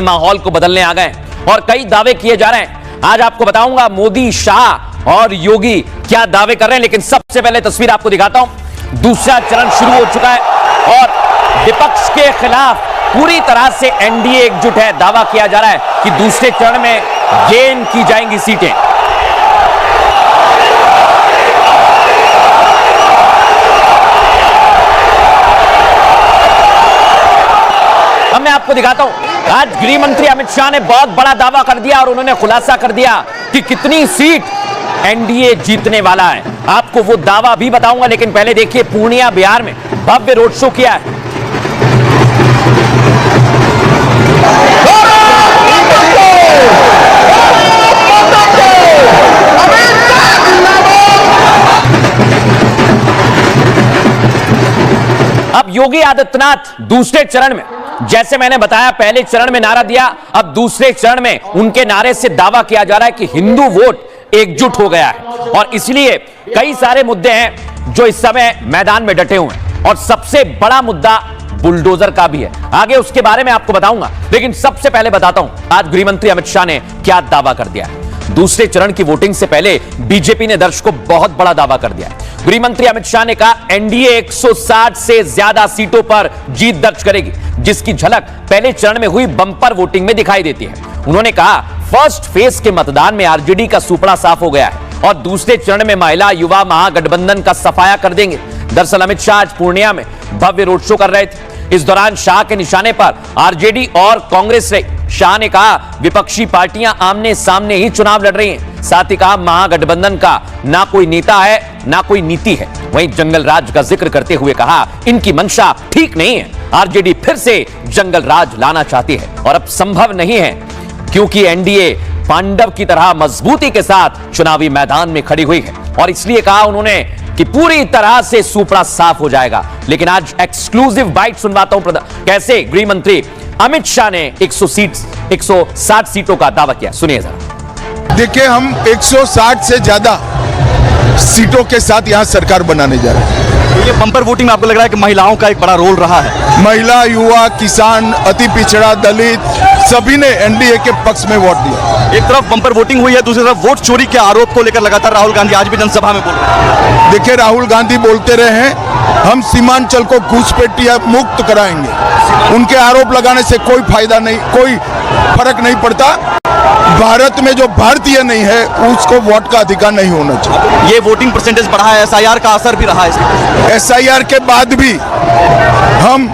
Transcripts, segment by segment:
माहौल को बदलने आ गए और कई दावे किए जा रहे हैं। आज आपको बताऊंगा मोदी, शाह और योगी क्या दावे कर रहे हैं, लेकिन सबसे पहले तस्वीर आपको दिखाता हूं। दूसरा चरण शुरू हो चुका है और विपक्ष के खिलाफ पूरी तरह से एनडीए एकजुट है। दावा किया जा रहा है कि दूसरे चरण में गेन की जाएंगी सीटें। अब मैं आपको दिखाता हूं, आज गृह मंत्री अमित शाह ने बहुत बड़ा दावा कर दिया और उन्होंने खुलासा कर दिया कि कितनी सीट एनडीए जीतने वाला है। आपको वो दावा भी बताऊंगा, लेकिन पहले देखिए पूर्णिया बिहार में भव्य रोड शो किया है। अब योगी आदित्यनाथ दूसरे चरण में, जैसे मैंने बताया पहले चरण में नारा दिया, अब दूसरे चरण में उनके नारे से दावा किया जा रहा है कि हिंदू वोट एकजुट हो गया है और इसलिए कई सारे मुद्दे हैं जो इस समय मैदान में डटे हुए हैं और सबसे बड़ा मुद्दा बुलडोजर का भी है। आगे उसके बारे में आपको बताऊंगा, लेकिन सबसे पहले बताता हूं आज गृह मंत्री अमित शाह ने क्या दावा कर दिया है। दूसरे चरण की वोटिंग से पहले बीजेपी ने दर्शकों को बहुत बड़ा दावा कर दिया है। गृह मंत्री अमित शाह ने कहा एनडीए 160 से ज्यादा सीटों पर जीत दर्ज करेगी, जिसकी झलक पहले चरण में हुई बंपर वोटिंग में दिखाई देती है। उन्होंने कहा फर्स्ट फेज के मतदान में आरजेडी का सुपड़ा साफ हो गया है और दूसरे चरण में महिला युवा महागठबंधन का सफाया कर देंगे। दरअसल अमित शाह आज पूर्णिया में भव्य रोड शो कर रहे थे। इस दौरान शाह के निशाने पर आरजेडी और कांग्रेस रही। शाह ने कहा विपक्षी पार्टियां आमने सामने ही चुनाव लड़ रही हैं। साथ ही कहा महागठबंधन का ना कोई नेता है ना कोई नीति है। वहीं जंगल राज का जिक्र करते हुए कहा इनकी मंशा ठीक नहीं है। आरजेडी फिर से जंगल राज लाना चाहती है और अब संभव नहीं है क्योंकि एनडीए पांडव की तरह मजबूती के साथ चुनावी मैदान में खड़ी हुई है और इसलिए कहा उन्होंने कि पूरी तरह से सुपड़ा साफ हो जाएगा। लेकिन आज एक्सक्लूसिव बाइट सुनवाता हूं कैसे गृह मंत्री अमित शाह ने 160 सीटों का दावा किया। सुनिए जरा। देखिए, हम 160 से ज्यादा सीटों के साथ यहां सरकार बनाने जा रहे हैं। ये बम्पर वोटिंग में आपको लग रहा है कि महिलाओं का एक बड़ा रोल रहा है? महिला, युवा, किसान, अति पिछड़ा, दलित सभी ने एनडीए के पक्ष में वोट दिया। एक तरफ बम्पर वोटिंग हुई है, दूसरी तरफ वोट चोरी के आरोप को लेकर लगातार राहुल गांधी आज भी जनसभा में बोल रहे हैं। देखिए, राहुल गांधी बोलते रहे हैं हम सीमांचल को घुसपैठिया मुक्त कराएंगे। उनके आरोप लगाने से कोई फायदा नहीं, कोई फर्क नहीं पड़ता। भारत में जो भारतीय नहीं है उसको वोट का अधिकार नहीं होना चाहिए। ये वोटिंग परसेंटेज बढ़ा है, एसआईआर का असर भी रहा है। एसआईआर के बाद भी हम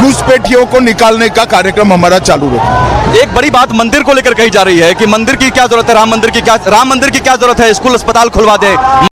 घुसपैठियों को निकालने का कार्यक्रम हमारा चालू रहेगा। एक बड़ी बात मंदिर को लेकर कही जा रही है कि मंदिर की क्या जरूरत है, राम मंदिर की क्या जरूरत है, स्कूल अस्पताल खुलवा दे।